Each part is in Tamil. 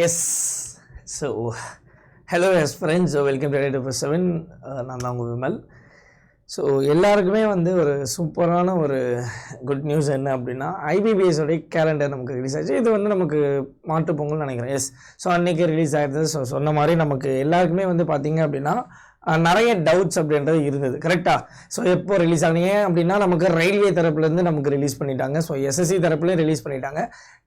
S. So hello yes friends, welcome to 7. நான் தான் உங்கள் விமல். ஸோ எல்லாருக்குமே ஒரு சூப்பரான ஒரு குட் நியூஸ் என்ன அப்படின்னா, ஐபிபிஎஸோடைய கேலண்டர் நமக்கு ரிலீஸ் ஆச்சு. இது நமக்கு மாட்டு பொங்கல்னு நினைக்கிறேன். எஸ். ஸோ அன்றைக்கி ரிலீஸ் ஆகிடுது. ஸோ சொன்ன மாதிரி நமக்கு எல்லாருக்குமே பார்த்தீங்க அப்படின்னா நிறைய டவுட்ஸ் அப்படின்றது இருந்தது. கரெக்டாக? ஸோ எப்போ ரிலீஸ் ஆனீங்க அப்படின்னா, நமக்கு ரயில்வே தரப்புலேருந்து நமக்கு ரிலீஸ் பண்ணிட்டாங்க. ஸோ எஸ்எஸ்சி தரப்புலேயும் ரிலீஸ் பண்ணிட்டாங்க,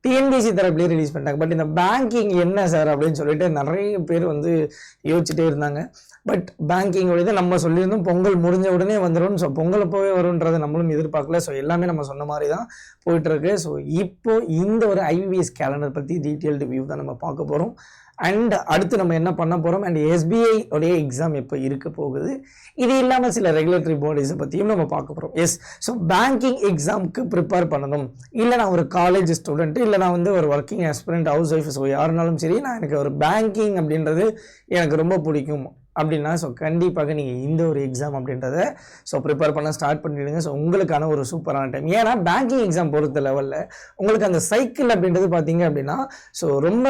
டிஎன்பிசி தரப்புலேயும் ரிலீஸ் பண்ணிட்டாங்க. பட் இந்த பேங்கிங் என்ன சார் அப்படின்னு சொல்லிட்டு நிறைய பேர் யோசிச்சுட்டே இருந்தாங்க. பட் பேங்கிங்கோட நம்ம சொல்லியிருந்தோம் பொங்கல் முடிஞ்ச உடனே வந்துடும். ஸோ பொங்கல் போய் வரும்ன்றதை நம்மளும் எதிர்பார்க்கல. ஸோ எல்லாமே நம்ம சொன்ன மாதிரி தான் போயிட்டுருக்கு. ஸோ இப்போ இந்த ஒரு ஐபிபிஎஸ் கேலண்டர் பற்றி டீட்டெயில்டு வியூ தான் நம்ம பார்க்க போகிறோம். அண்ட் அடுத்து நம்ம என்ன பண்ண போகிறோம், அண்ட் எஸ்பிஐ உடைய எக்ஸாம் எப்போ இருக்க போகுது, இது இல்லாமல் சில ரெகுலேட்டரி பாடிஸை பற்றியும் நம்ம பார்க்க போகிறோம். எஸ். ஸோ பேங்கிங் எக்ஸாமுக்கு ப்ரிப்பேர் பண்ணணும், இல்லை நான் ஒரு காலேஜ் ஸ்டூடெண்ட்டு, இல்லை நான் ஒரு working aspirant, house wife, so யாருனாலும் சரி, நான் எனக்கு ஒரு பேங்கிங் அப்படின்றது எனக்கு ரொம்ப பிடிக்கும் அப்படின்னா, ஸோ கண்டிப்பாக நீங்கள் இந்த ஒரு எக்ஸாம் அப்படின்றத ப்ரிப்பேர் பண்ண ஸ்டார்ட் பண்ணிவிடுங்க. ஸோ உங்களுக்கான ஒரு சூப்பரான டைம். ஏன்னா பேங்கிங் எக்ஸாம் பொறுத்த லெவலில் உங்களுக்கு அந்த சைக்கிள் அப்படின்றது பார்த்தீங்க அப்படின்னா, ஸோ ரொம்ப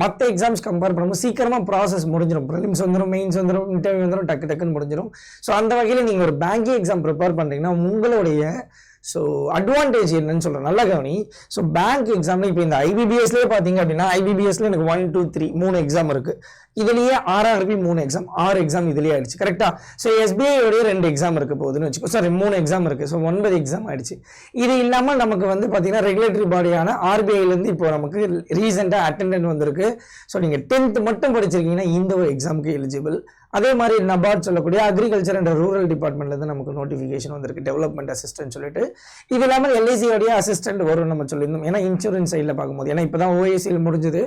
மற்ற எக்ஸாம்ஸ் கம்பேர் பண்ணும்போது சீக்கிரமாக ப்ராசஸ் முடிஞ்சிடும். ப்ரிலிம்ஸ் வந்துடும், மெயின்ஸ் வந்துடும், இன்டர்வியூ வந்துடும், டக்குன்னு முடிஞ்சிடும். ஸோ அந்த வகையில் நீங்கள் ஒரு பேங்கிங் எக்ஸாம் ப்ரிப்பேர் பண்ணுறீங்கன்னா உங்களுடைய ஸோ அட்வான்டேஜ் என்னன்னு சொல்கிறேன், நல்லா கவனி. ஸோ பேங்க் எக்ஸாமில் இப்போ இந்த ஐபிபிஎஸ்லேயே பார்த்தீங்க அப்படின்னா, ஐபிபிஎஸ்ல எனக்கு 1, 2, 3 3 எக்ஸாம் இருக்குது. இதுலேயே RRB 3 எக்ஸாம், 6 எக்ஸாம் இதுலேயே ஆயிடுச்சு. கரெக்டாக? ஸோ எஸ்பிஐயோடைய 2 எக்ஸாம் இருக்க போகுதுன்னு வச்சுக்கோ. சாரி, 3 எக்ஸாம் இருக்குது. ஸோ 9 எக்ஸாம் ஆயிடுச்சு. இது இல்லாமல் நமக்கு பார்த்தீங்கன்னா ரெகுலேட்டரி பாடியான RBIலேருந்து இப்போ நமக்கு ரீசெண்டாக அட்டெண்டன்ட் வந்திருக்கு. ஸோ நீங்கள் 10th மட்டும் படிச்சிருக்கீங்கன்னா இந்த ஒரு எக்ஸாமுக்கு எலிஜிபிள். அதே மாதிரி நபார்ட் சொல்லக்கூடிய அக்ரிகல்ச்சர் அண்ட் ரூரல் டிபார்ட்மெண்ட்லேருந்து நமக்கு நோட்டிஃபிகேஷன் வந்திருக்கு, டெவலப்மெண்ட் அசிஸ்டன்ட் சொல்லிட்டு. இது இல்லாமல் LICயோடைய அசிஸ்டன்ட் வரும் நம்ம சொல்லியிருந்தோம். ஏன்னா இன்சூரன்ஸ் சைடில் பார்க்கும்போது, ஏன்னா இப்போ தான் OACL முடிஞ்சது.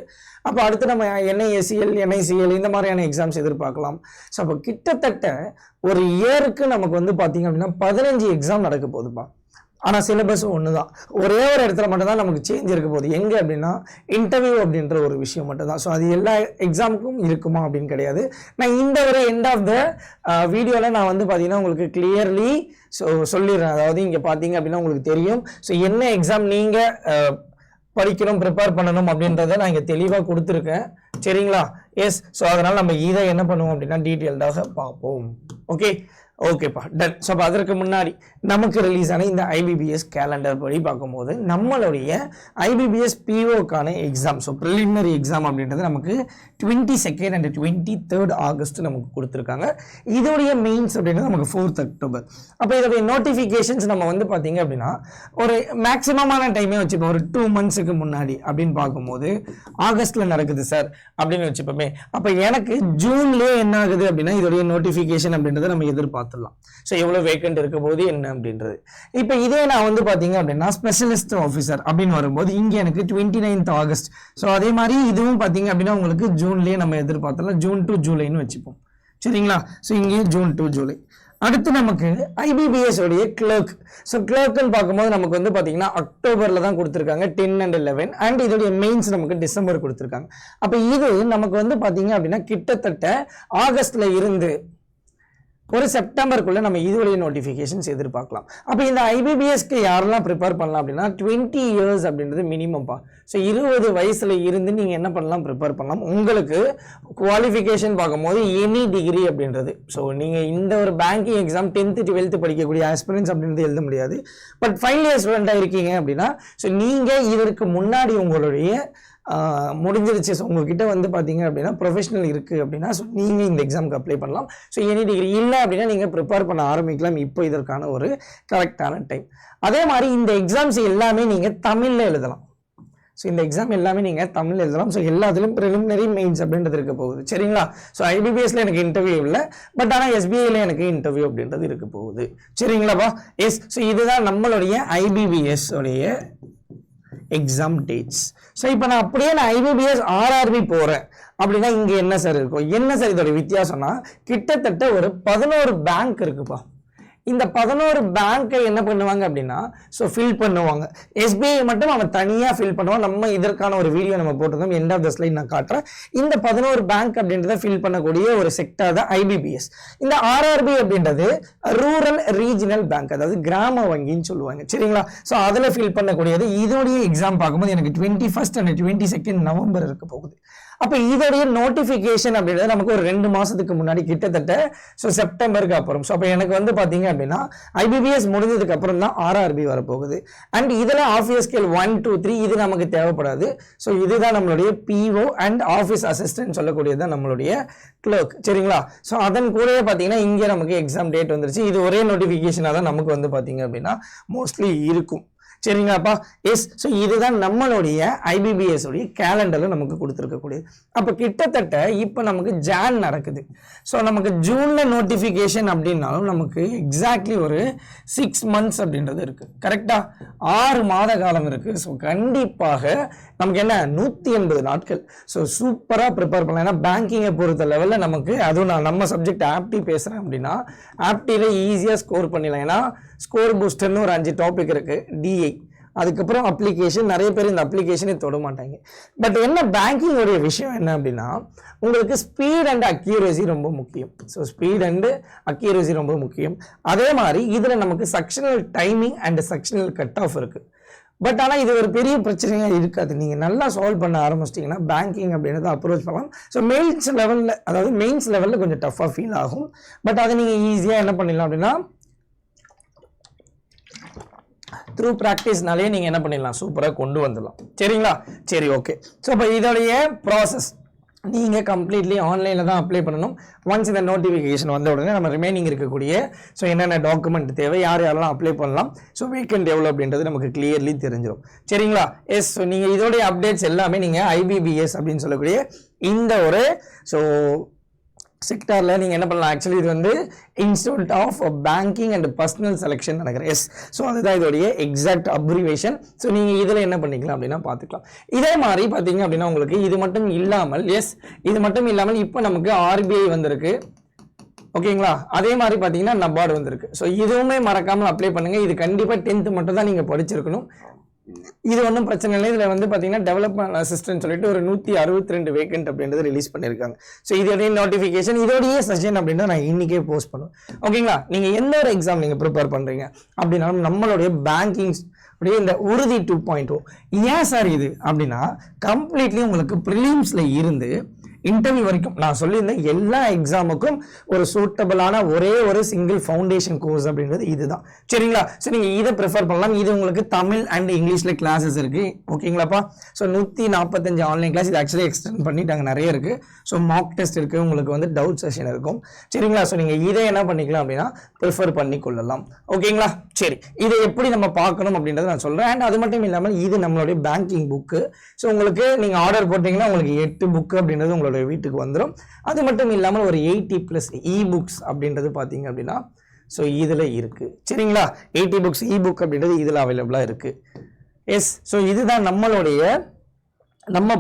அப்போ அடுத்து நம்ம NIACL, NICL இந்த மாதிரியான எக்ஸாம்ஸ் எதிர்பார்க்கலாம். ஸோ அப்போ கிட்டத்தட்ட ஒரு இயருக்கு நமக்கு பார்த்தீங்க அப்படின்னா 15 எக்ஸாம் நடக்க போகுதுப்பா. ஆனால் சிலபஸும் ஒன்று தான். ஒரே ஒரு இடத்துல மட்டும்தான் நமக்கு சேஞ்ச் இருக்க போகுது. எங்கே அப்படின்னா இன்டர்வியூ அப்படின்ற ஒரு விஷயம் மட்டும்தான். ஸோ அது எல்லா எக்ஸாமுக்கும் இருக்குமா அப்படின்னு கிடையாது. நான் இந்த ஒரு எண்ட் ஆஃப் த வீடியோவில் நான் பார்த்தீங்கன்னா உங்களுக்கு கிளியர்லி சொல்லிடுறேன். அதாவது இங்கே பார்த்தீங்க அப்படின்னா உங்களுக்கு தெரியும். ஸோ என்ன எக்ஸாம் நீங்கள் படிக்கணும், ப்ரிப்பேர் பண்ணணும் அப்படின்றத நான் இங்கே தெளிவாக கொடுத்துருக்கேன். சரிங்களா? எஸ். ஸோ அதனால் நம்ம இதை என்ன பண்ணுவோம் அப்படின்னா டீட்டெயில்டாக பார்ப்போம். ஓகேப்பா, டன். ஸோ அப்போ அதற்கு முன்னாடி நமக்கு ரிலீஸ் ஆன இந்த ஐபிபிஎஸ் கேலண்டர் படி பார்க்கும்போது நம்மளுடைய ஐபிபிஎஸ் பிஓக்கான எக்ஸாம், ஸோ ப்ரிலிமினரி எக்ஸாம் அப்படின்றது நமக்கு 22 and 23 ஆகஸ்ட் நமக்கு கொடுத்துருக்காங்க. இதோடைய மெயின்ஸ் அப்படின்றது நமக்கு 4th அக்டோபர். அப்போ இதோடைய நோட்டிஃபிகேஷன்ஸ் நம்ம பார்த்தீங்க அப்படின்னா ஒரு மேக்ஸிமமான டைமே வச்சுப்போம். ஒரு 2 months முன்னாடி அப்படின்னு பார்க்கும்போது ஆகஸ்ட்டில் நடக்குது சார் அப்படின்னு வச்சுப்போமே. அப்போ எனக்கு ஜூன்லேயே என்ன ஆகுது அப்படின்னா இதோடைய நோட்டிஃபிகேஷன் அப்படின்றத நம்ம எதிர்பார்த்தோம். ஸோ எவ்வளோ வேக்கண்ட் இருக்க போது என்ன அப்படின்றது. இப்போ இதே நான் பார்த்தீங்க அப்படின்னா ஸ்பெஷலிஸ்ட் ஆஃபீஸர் அப்படின்னு வரும்போது இங்கே எனக்கு 29th ஆகஸ்ட். ஸோ அதே மாதிரி இதுவும் பார்த்தீங்க அப்படின்னா உங்களுக்கு ஜூன்லேயே நம்ம எதிர்பார்த்தலாம். ஜூன் டு ஜூலைன்னு வச்சுப்போம். சரிங்களா? ஸோ இங்கேயும் ஜூன் டு ஜூலை. அடுத்து நமக்கு ஐபிபிஎஸ் உடைய கிளர்க். ஸோ கிளர்க்குன்னு பார்க்கும்போது நமக்கு பார்த்தீங்கன்னா அக்டோபரில் தான் கொடுத்துருக்காங்க, 10 and 11. அண்ட் இதோடைய மெயின்ஸ் நமக்கு டிசம்பர் கொடுத்துருக்காங்க. அப்போ இது நமக்கு பார்த்தீங்க அப்படின்னா கிட்டத்தட்ட ஆகஸ்ட்ல இருந்து ஒரு செப்டம்பருக்குள்ள நம்ம இதுவரைய நோட்டிஃபிகேஷன்ஸ் எதிர்பார்க்கலாம். அப்போ இந்த ஐபிபிஎஸ்க்கு யாரெல்லாம் ப்ரிப்பேர் பண்ணலாம் அப்படின்னா 20 years அப்படின்றது மினிமம்ப்பா. ஸோ 20 வயசுல இருந்து நீங்கள் என்ன பண்ணலாம், ப்ரிப்பேர் பண்ணலாம். உங்களுக்கு குவாலிஃபிகேஷன் பார்க்கும்போது எனி டிகிரி அப்படின்றது. ஸோ நீங்கள் இந்த ஒரு பேங்கிங் எக்ஸாம் 10th 12th படிக்கக்கூடிய ஆஸ்பிரன்ஸ் அப்படின்றது எழுத முடியாது. பட் ஃபைனல் இயர் ஸ்டூடெண்ட்டாக இருக்கீங்க அப்படின்னா ஸோ நீங்கள் இதற்கு முன்னாடி உங்களுடைய முடிஞ்சிருச்சு. ஸோ உங்ககிட்ட பார்த்தீங்க அப்படின்னா ப்ரொஃபஷனல் இருக்குது அப்படின்னா ஸோ நீங்கள் இந்த எக்ஸாமுக்கு அப்ளை பண்ணலாம். ஸோ எனி டிகிரி இல்லை அப்படின்னா நீங்கள் ப்ரிப்பேர் பண்ண ஆரம்பிக்கலாம். இப்போ இதற்கான ஒரு கரெக்டான டைம். அதே மாதிரி இந்த எக்ஸாம்ஸ் எல்லாமே நீங்கள் தமிழில் எழுதலாம். ஸோ இந்த எக்ஸாம் எல்லாமே நீங்கள் தமிழில் எழுதலாம். ஸோ எல்லாத்துலேயும் ப்ரிலிமினரி மெயின்ஸ் அப்படின்றது இருக்க போகுது. சரிங்களா? ஸோ ஐபிபிஎஸ்ல எனக்கு இன்டர்வியூ இல்லை, பட் ஆனால் எஸ்பிஐல எனக்கு இன்டர்வியூ அப்படின்றது இருக்க போகுது. சரிங்களாப்பா? எஸ். ஸோ இதுதான் நம்மளுடைய ஐபிபிஎஸ் உடைய எக்ஸாம் டேட்ஸ். ஸோ இப்போ நான் அப்படியே ஐபிபிஎஸ் RRB போகிறேன் அப்படின்னா இங்கே என்ன சார் இருக்கும், என்ன சார் இதோட வித்தியாசம்னா கிட்டத்தட்ட ஒரு 11 பேங்க் இருக்குப்பா. இந்த 11 பேங்க்கை என்ன பண்ணுவாங்க அப்படின்னா ஸோ ஃபில் பண்ணுவாங்க. எஸ்பிஐ மட்டும் அவன் தனியாக ஃபில் பண்ணுவான். நம்ம இதற்கான ஒரு வீடியோ நம்ம போட்டிருந்தோம், எண்ட் ஆஃப் த ஸ்லைட் நான் காட்டுறேன். இந்த 11 பேங்க் அப்படின்றத ஃபில் பண்ணக்கூடிய ஒரு செக்டர் தான் ஐபிபிஎஸ். இந்த ஆர்ஆர்பி அப்படின்றது ரூரல் ரீஜனல் பேங்க், அதாவது கிராம வங்கின்னு சொல்லுவாங்க, சரிங்களா? ஸோ அதில் ஃபில் பண்ணக்கூடியது. இதோடைய எக்ஸாம் பார்க்கும்போது எனக்கு 21 and 22 நவம்பர் இருக்க போகுது. அப்போ இதோடைய நோட்டிஃபிகேஷன் அப்படின்றது நமக்கு ஒரு 2 மாதத்துக்கு முன்னாடி கிட்டத்தட்ட ஸோ செப்டம்பருக்கு அப்புறம். ஸோ அப்போ எனக்கு வந்து பார்த்தீங்க அப்படின்னா ஐபிபிஎஸ் முடிஞ்சதுக்கு அப்புறம் தான் ஆர்ஆர்பி வரப்போகுது. அண்ட் இதில் ஆஃபீஸ் ஸ்கேல் 1, 2, 3 இது நமக்கு தேவைப்படாது. ஸோ இதுதான் நம்மளுடைய பிஓ அண்ட் ஆஃபீஸ் அசிஸ்டன்ட் சொல்லக்கூடியது தான் நம்மளுடைய கிளர்க், சரிங்களா? ஸோ அதன் கூடவே பார்த்தீங்கன்னா இங்கே நமக்கு எக்ஸாம் டேட் வந்துருச்சு. இது ஒரே நோட்டிஃபிகேஷனாக தான் நமக்கு வந்து பார்த்தீங்க அப்படின்னா மோஸ்ட்லி இருக்கும், சரிங்களாப்பா? எஸ். ஸோ இதுதான் நம்மளுடைய ஐபிபிஎஸ் உடைய கேலண்டரில் நமக்கு கொடுத்துருக்கக்கூடியது. அப்போ கிட்டத்தட்ட இப்போ நமக்கு ஜான் நடக்குது. ஸோ நமக்கு ஜூனில் நோட்டிஃபிகேஷன் அப்படின்னாலும் நமக்கு எக்ஸாக்ட்லி ஒரு 6 months அப்படின்றது இருக்குது, கரெக்டாக 6 மாத காலம் இருக்குது. ஸோ கண்டிப்பாக நமக்கு என்ன 180 நாட்கள். ஸோ சூப்பராக ப்ரிப்பேர் பண்ணலாம். ஏன்னா பேங்கிங்கை பொறுத்த லெவலில் நமக்கு, அதுவும் நான் நம்ம சப்ஜெக்ட் ஆப்டி பேசுகிறேன் அப்படின்னா ஆப்டியில் ஈஸியாக ஸ்கோர் பண்ணிடலாம். ஏன்னா ஸ்கோர் பூஸ்டர்னு ஒரு 5 டாபிக் இருக்குது, டிஐ, அதுக்கப்புறம் அப்ளிகேஷன். நிறைய பேர் இந்த அப்ளிகேஷனே தொட மாட்டாங்க. பட் என்ன பேங்கிங்கோடைய விஷயம் என்ன அப்படின்னா உங்களுக்கு ஸ்பீட் அண்ட் அக்யூரசி ரொம்ப முக்கியம். ஸோ ஸ்பீட் அண்டு அக்யூரசி ரொம்ப முக்கியம். அதே மாதிரி இதில் நமக்கு sectional timing and sectional cut off இருக்குது. பட் ஆனால் இது ஒரு பெரிய பிரச்சனையாக இருக்காது. நீங்கள் நல்லா சால்வ் பண்ண ஆரம்பிச்சிட்டிங்கன்னா பேங்கிங் அப்படின்றத அப்ரோச் பண்ணலாம். ஸோ மெயின்ஸ் லெவலில், அதாவது மெயின்ஸ் லெவலில் கொஞ்சம் டஃப்பாக ஃபீல் ஆகும். பட் அதை நீங்கள் ஈஸியாக என்ன பண்ணிடலாம் அப்படின்னா த்ரூ ப்ராக்டிஸ்னாலே நீங்கள் என்ன பண்ணிடலாம், சூப்பராக கொண்டு வந்துடலாம், சரிங்களா? சரி, ஓகே. ஸோ இப்போ இதோடைய ப்ராசஸ் நீங்கள் கம்ப்ளீட்லி ஆன்லைனில் தான் அப்ளை பண்ணணும். ஒன்ஸ் இந்த நோட்டிஃபிகேஷன் வந்த உடனே நம்ம ரிமைனிங் இருக்கக்கூடிய ஸோ என்னென்ன டாக்குமெண்ட் தேவை, யார் யாரெல்லாம் அப்ளை பண்ணலாம், ஸோ வேக்கண்ட் எவ்வளோ அப்படின்றது நமக்கு கிளியர்லி தெரிஞ்சிடும், சரிங்களா? எஸ். ஸோ நீங்கள் இதோடைய அப்டேட்ஸ் எல்லாமே நீங்கள் ஐபிபிஎஸ் அப்படின்னு சொல்லக்கூடிய இந்த ஒரு ஸோ செக்டாரில் நீங்கள் என்ன பண்ணலாம். ஆக்சுவலி இது வந்து institute of banking and personnel selection நினைக்கிறேன். எஸ். ஸோ அதுதான் இதோடைய எக்ஸாக்ட் அப்ரிவேஷன். ஸோ நீங்கள் இதில் என்ன பண்ணிக்கலாம் அப்படின்னா பார்த்துக்கலாம். இதே மாதிரி பார்த்தீங்க அப்படின்னா உங்களுக்கு இது மட்டும் இல்லாமல், எஸ், இது மட்டும் இல்லாமல் இப்போ நமக்கு ஆர்பிஐ வந்திருக்கு, ஓகேங்களா? அதே மாதிரி பார்த்தீங்கன்னா நபார்டு வந்திருக்கு. ஸோ இதுவுமே மறக்காமல் அப்ளை பண்ணுங்கள். இது கண்டிப்பாக 10th மட்டும் தான் நீங்கள் படிச்சிருக்கணும். இது ஒன்றும் பிரச்சனை இல்லை. இதில் வந்து பார்த்தீங்கன்னா டெவலப்மெண்ட் அசிஸ்டன்ட் சொல்லிட்டு ஒரு 162 வேக்கண்ட் அப்படின்றது ரிலீஸ் பண்ணியிருக்காங்க. ஸோ இதோடைய நோட்டிஃபிகேஷன், இதோடைய செஷன் அப்படின்றத நான் இன்றைக்கே போஸ்ட் பண்ணுவேன், ஓகேங்களா? நீங்கள் எந்த ஒரு எக்ஸாம் நீங்கள் ப்ரிப்பேர் பண்ணுறீங்க அப்படின்னாலும் நம்மளுடைய பேங்கிங் அப்படியே இந்த உறுதி 2.0 ஏன் சார் இது அப்படின்னா கம்ப்ளீட்லி உங்களுக்கு ப்ரிலிம்ஸில் இருந்து இன்டர்வியூ வரைக்கும் நான் சொல்லியிருந்தேன் எல்லா எக்ஸாமுக்கும் ஒரு சூட்டபிளான ஒரே ஒரு சிங்கிள் ஃபவுண்டேஷன் கோர்ஸ் அப்படின்றது இதுதான், சரிங்களா? ஸோ நீங்கள் இதை ப்ரிஃபர் பண்ணலாம். இது உங்களுக்கு தமிழ் அண்ட் இங்கிலீஷில் கிளாஸஸ் இருக்குது, ஓகேங்களாப்பா? ஸோ 145 ஆன்லைன் கிளாஸ், இது ஆக்சுவலி எக்ஸ்டெண்ட் பண்ணிட்டாங்க, நிறைய இருக்குது. ஸோ மாக் டெஸ்ட் இருக்குது, உங்களுக்கு வந்து டவுட் செஷன் இருக்கும், சரிங்களா? ஸோ நீங்கள் இதை என்ன பண்ணிக்கலாம் அப்படின்னா ப்ரிஃபர் பண்ணி கொள்ளலாம், ஓகேங்களா? சரி, இதை எப்படி நம்ம பார்க்கணும் அப்படின்றத நான் சொல்கிறேன். அண்ட் அது மட்டும் இல்லாமல் இது நம்மளுடைய பேங்கிங் புக்கு. ஸோ உங்களுக்கு நீங்கள் ஆர்டர் போட்டிங்கன்னா உங்களுக்கு 8 புக்கு அப்படின்றது உங்களுடைய வீட்டுக்கு வந்துடும். அது மட்டும் இல்லாமல் ஒரு 80+ இ-புக்ஸ் அப்படின்றது பார்த்தீங்க அப்படின்னா ஸோ இதில் இருக்குது, சரிங்களா? 80 புக்ஸ் இ-புக் அப்படின்றது இதில் அவைலபிளாக இருக்குது. எஸ். ஸோ இதுதான் நம்ம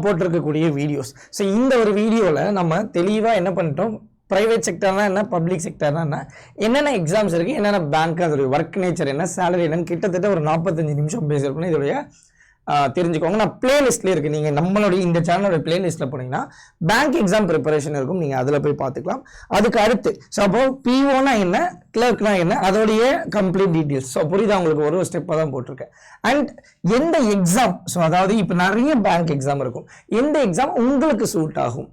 போட்டிருக்கக்கூடிய வீடியோஸ். ஸோ இந்த ஒரு வீடியோவில் நம்ம தெளிவாக என்ன பண்ணிட்டோம், ப்ரைவேட் செக்டர்னா என்ன, பப்ளிக் செக்டர்னா என்ன, என்னென்ன எக்ஸாம்ஸ் இருக்குது, என்னென்ன பேங்க், அதோடைய ஒர்க் நேச்சர் என்ன, சேலரி என்னன்னு கிட்டத்தட்ட ஒரு 45 நிமிஷம் பேசியிருக்கணும். இதோடைய தெரிஞ்சுக்கோங்க. நான் பிளேலிஸ்ட்லேயே இருக்குது. நீங்கள் நம்மளுடைய இந்த சேனலோட பிளேலிஸ்ட்டில் போனீங்கன்னா பேங்க் எக்ஸாம் ப்ரிப்பரேஷன் இருக்கும், நீங்கள் அதில் போய் பார்த்துக்கலாம். அதுக்கு அடுத்து ஸோ அப்போ பிஓனா என்ன, கிளர்க்னா என்ன, அதோடைய கம்ப்ளீட் டீட்டெயில்ஸ். ஸோ புரியுதா உங்களுக்கு, ஒரு ஸ்டெப்பாக தான் போட்டிருக்கேன். அண்ட் எந்த எக்ஸாம், ஸோ அதாவது இப்போ நிறைய பேங்க் எக்ஸாம் இருக்கும், எந்த எக்ஸாம் உங்களுக்கு சூட் ஆகும்,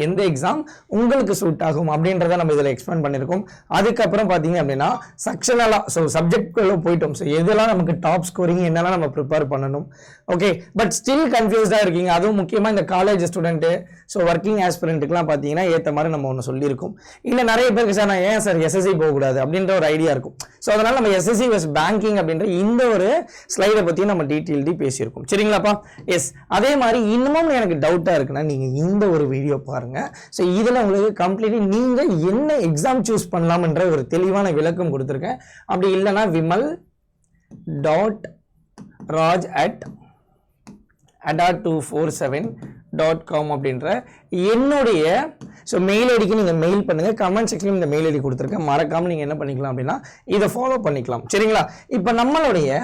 எந்த எக்ஸாம் உங்களுக்கு சூட் ஆகும் அப்படின்றத நம்ம இதில் எக்ஸ்பிளைன் பண்ணியிருக்கோம். அதுக்கப்புறம் பார்த்தீங்க அப்படின்னா செக்ஷனலாக ஸோ சப்ஜெக்ட்குள்ளே போயிட்டோம். ஸோ எதெல்லாம் நமக்கு டாப் ஸ்கோரிங் என்னெல்லாம் நம்ம ப்ரிப்பேர் பண்ணணும், ஓகே? பட் ஸ்டில் கன்ஃபியூஸ்டாக இருக்கீங்க, அதுவும் முக்கியமாக இந்த காலேஜ் ஸ்டூடெண்ட்டு ஸோ ஒர்க்கிங் ஆஸ்பிரண்ட்டுக்குலாம் பார்த்தீங்கன்னா ஏற்ற மாதிரி நம்ம ஒன்று சொல்லியிருக்கோம். இல்லை நிறைய பேருக்கு சார் நான் ஏன் சார் எஸ்எஸ்சி போகக்கூடாது அப்படின்ற ஒரு ஐடியா இருக்கும். ஸோ அதனால் நம்ம எஸ்எஸ்சி வெஸ் பேங்கிங் அப்படின்ற இந்த ஒரு ஸ்லைடை பற்றியும் நம்ம டீட்டெயில்டி பேசியிருக்கோம், சரிங்களாப்பா? எஸ். அதே மாதிரி இன்னமும் எனக்கு டவுட்டாக இருக்குன்னா நீங்கள் இந்த ஒரு வீடியோ பாருங்க. ஸோ இதில் உங்களுக்கு கம்ப்ளீட்லி நீங்கள் என்ன எக்ஸாம் சூஸ் பண்ணலாம்ன்ற ஒரு தெளிவான விளக்கம் கொடுத்துருக்கேன். அப்படி இல்லைன்னா vimal.raj@ada247 gmail.com அப்படின்ற என்னுடைய மெயில் ஐடிக்கு நீங்கள் மெயில் பண்ணுங்கள். கமெண்ட் செக்ஷனில் இந்த மெயில் ஐடி கொடுத்துருக்கேன். மறக்காமல் நீங்கள் என்ன பண்ணிக்கலாம் அப்படின்னா இதை ஃபாலோ பண்ணிக்கலாம். சரிங்களா? இப்போ நம்மளுடைய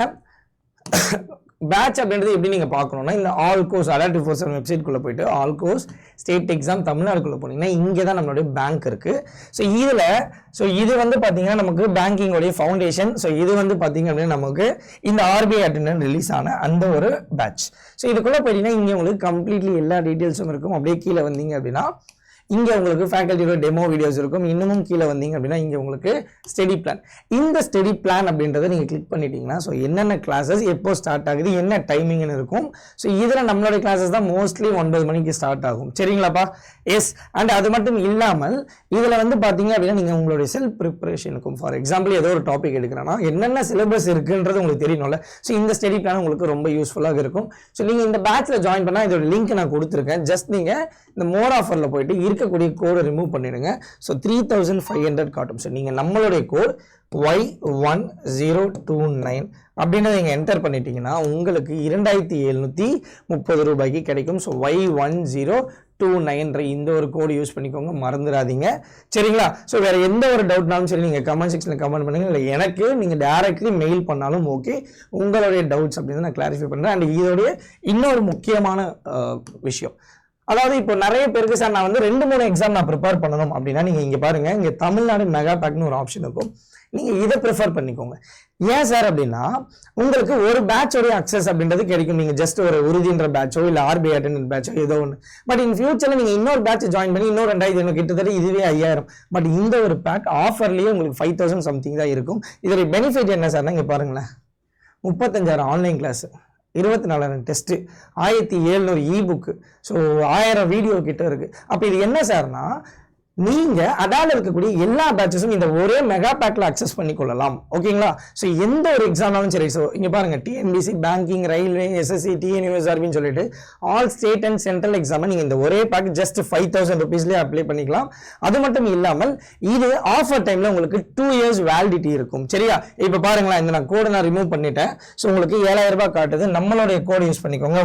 பேட்ச் அப்படின்றது எப்படி நீங்கள் பார்க்கணுன்னா, இந்த ஆல் கோர்ஸ் அடாப்டிவ் 47 வெப்சைட்குள்ளே போயிட்டு ஆல் கோர்ஸ் ஸ்டேட் எக்ஸாம் தமிழ்நாடுக்குள்ளே போனீங்கன்னா இங்கே தான் நம்மளுடைய பேங்க் இருக்குது. இது வந்து பார்த்தீங்கன்னா நமக்கு பேங்கிங்கோடைய ஃபவுண்டேஷன். இது வந்து பார்த்தீங்க அப்படின்னா நமக்கு இந்த ஆர்பிஐ அட்டெண்டன்ட் ரிலீஸ் ஆன அந்த ஒரு பேட்ச். இதுக்குள்ளே போயிட்டீங்கன்னா இங்கே உங்களுக்கு கம்ப்ளீட்லி எல்லா டீட்டெயில்ஸும் இருக்கும். அப்படியே கீழே வந்தீங்க அப்படின்னா இங்கே உங்களுக்கு ஃபேக்கல்ட்டியோட டெமோ வீடியோஸ் இருக்கும். இன்னமும் கீழே வந்தீங்க அப்படின்னா இங்கே உங்களுக்கு ஸ்டடி பிளான். இந்த ஸ்டடி பிளான் அப்படின்றத நீங்கள் கிளிக் பண்ணிட்டீங்கன்னா என்னென்ன கிளாஸஸ் எப்போ ஸ்டார்ட் ஆகுது, என்ன டைமிங்னு இருக்கும். இதில் நம்மளுடைய கிளாஸஸ் தான் மோஸ்ட்லி 9 மணிக்கு ஸ்டார்ட் ஆகும். சரிங்களாப்பா? எஸ். அண்ட் அது மட்டும் இல்லாமல் இதில் வந்து பார்த்தீங்க அப்படின்னா நீங்கள் உங்களுடைய செல்ஃப் ப்ரிப்பரேஷனுக்கும், ஃபார் எக்ஸாம்பிள் ஏதோ ஒரு டாபிக் எடுக்கிறேன்னா என்னென்ன சிலபஸ் இருக்குன்றது உங்களுக்கு தெரியணும்ல. இந்த ஸ்டடி பிளான் உங்களுக்கு ரொம்ப யூஸ்ஃபுல்லாக இருக்கும். நீங்கள் இந்த பேட்சில் ஜாயின் பண்ணால் இதோட லிங்க் நான் கொடுத்துருக்கேன். ஜஸ்ட் நீங்கள் இந்த மோர் ஆஃபரில் போயிட்டு இருக்கக்கூடிய கோடை ரிமூவ் பண்ணிடுங்க. 3500 காட்டும். நீங்கள் நம்மளுடைய கோட் Y1029 அப்படின்றத நீங்கள் என்டர் பண்ணிட்டீங்கன்னா உங்களுக்கு 2730 ரூபாய்க்கு கிடைக்கும். Y1029 இந்த ஒரு கோடு யூஸ் பண்ணிக்கோங்க, மறந்துடாதீங்க. சரிங்களா? வேற எந்த ஒரு டவுட்னாலும் சரி நீங்கள் கமெண்ட் செக்ஷனில் கமெண்ட் பண்ணுங்க. இல்லை எனக்கு நீங்கள் டைரக்ட்லி மெயில் பண்ணாலும் ஓகே. உங்களுடைய டவுட்ஸ் அப்படின்னு நான் கிளாரிஃபை பண்ணுறேன். அண்ட் இதோடைய இன்னொரு முக்கியமான விஷயம், அதாவது இப்போ நிறைய பேருக்கு சார் நான் வந்து 2-3 எக்ஸாம் நான் ப்ரிப்பேர் பண்ணணும் அப்படின்னா நீங்கள் இங்கே பாருங்கள், இங்கே தமிழ்நாடு மெகா பேக்னு ஒரு ஆப்ஷன் இருக்கும். நீங்கள் இதை ப்ரிஃபர் பண்ணிக்கோங்க. ஏன் சார் அப்படின்னா உங்களுக்கு ஒரு பேட்சோடைய அக்சஸ் அப்படின்றது கிடைக்கும். நீங்கள் ஜஸ்ட் ஒரு உறுதின்ற பேட்சோ இல்லை ஆர்பிஐ அட்டெண்டன்ட் பேட்சோ ஏதோ ஒன்று. பட் இன் ஃபியூச்சரில் நீங்கள் இன்னொரு பேட்ச் ஜாயின் பண்ணி இன்னொரு 2000 கிட்டத்தட்ட இதுவே 5000. பட் இந்த ஒரு பேக் ஆஃபர்லேயே உங்களுக்கு 5000 சம்திங் தான் இருக்கும். இதோடைய பெனிஃபிட் என்ன சார்னா இங்கே பாருங்களேன், 35,000 online class, 24,000 test, 1700 ebook, 1000 video கிட்ட இருக்கு. அப்ப இது என்ன சார்னா நீங்க அடால இருக்கக்கூடிய எல்லா பேட்சஸும் இந்த ஒரே மெகா பேக்ல அக்சஸ் பண்ணிக்கொள்ளலாம். ஓகேங்களா? எந்த ஒரு எக்ஸாம்னாலும் சரி. இங்க பாருங்க, டிஎன்பிசி, பேங்கிங், ரயில்வே, எஸ்எஸ்சி, டிஎன்யூஎஸ்ஆர்பின்னு சொல்லிட்டு all state and central exam நீங்க இந்த ஒரே பேக் ஜஸ்ட் 5000 ருபீஸ்லேயே அப்ளை பண்ணிக்கலாம். அது மட்டும் இல்லாமல் இது ஆஃபர் டைம்ல உங்களுக்கு 2 years வேலிடிட்டி இருக்கும். சரியா? இப்ப பாருங்களேன், இந்த நான் கோடை நான் ரிமூவ் பண்ணிட்டேன். உங்களுக்கு 7000 ரூபாய் காட்டுது. நம்மளுடைய கோடை யூஸ் பண்ணிக்கோங்க,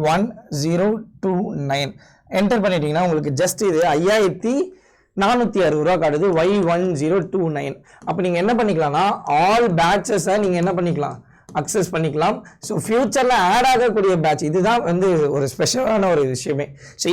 Y1029 என்டர் பண்ணிட்டீங்கன்னா உங்களுக்கு ஜஸ்ட் இது 5460 ரூபா காட்டுது. Y1029. அப்போ நீங்கள் என்ன பண்ணிக்கலாம்னா ஆல் பேட்சஸை நீங்கள் என்ன பண்ணிக்கலாம், அக்சஸ் பண்ணிக்கலாம். ஃபியூச்சரில் ஆட் ஆகக்கூடிய பேட்ச் இதுதான் வந்து ஒரு ஸ்பெஷலான ஒரு விஷயமே.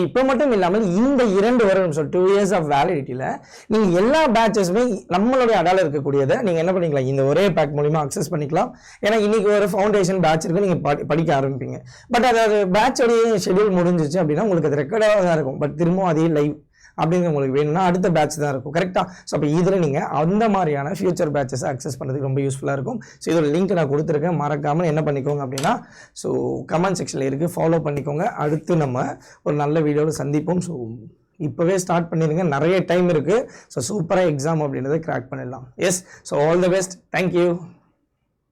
இப்போ மட்டும் இல்லாமல் இந்த 2 வருடம் 2 years ஆஃப் வேலிடிட்டியில் நீங்கள் எல்லா பேட்சஸுமே நம்மளுடைய அடால இருக்கக்கூடியதை நீங்கள் என்ன பண்ணிக்கலாம், இந்த ஒரே பேக் மூலிமா அக்சஸ் பண்ணிக்கலாம். ஏன்னா இன்னைக்கு ஒரு ஃபவுண்டேஷன் பேட்ச் இருக்கு, நீங்கள் படிக்க ஆரம்பிப்பீங்க. பட் அது பேட்சோடைய ஷெடியூல் முடிஞ்சிச்சு அப்படின்னா உங்களுக்கு அது ரெக்கார்டாக தான் இருக்கும். பட் திரும்பவும் அதே லைவ் அப்படிங்கிற உங்களுக்கு வேணும்னா அடுத்த பேட்ச் தான் இருக்கும். கரெக்டாக? அப்போ இதில் நீங்கள் அந்த மாதிரியான ஃபியூச்சர் பேட்சஸை அக்சஸ் பண்ணுறதுக்கு ரொம்ப யூஸ்ஃபுல்லாக இருக்கும். இதோட லிங்க் நான் கொடுத்துருக்கேன். மறக்காமல் என்ன பண்ணிக்கோங்க அப்படின்னா கமெண்ட் செக்ஷனில் இருக்குது, ஃபாலோ பண்ணிக்கோங்க. அடுத்து நம்ம ஒரு நல்ல வீடியோவில் சந்திப்போம். இப்போவே ஸ்டார்ட் பண்ணிடுங்க, நிறைய டைம் இருக்குது. சூப்பராக எக்ஸாம் அப்படின்றத கிராக் பண்ணிடலாம். Yes. All the best. Thank you.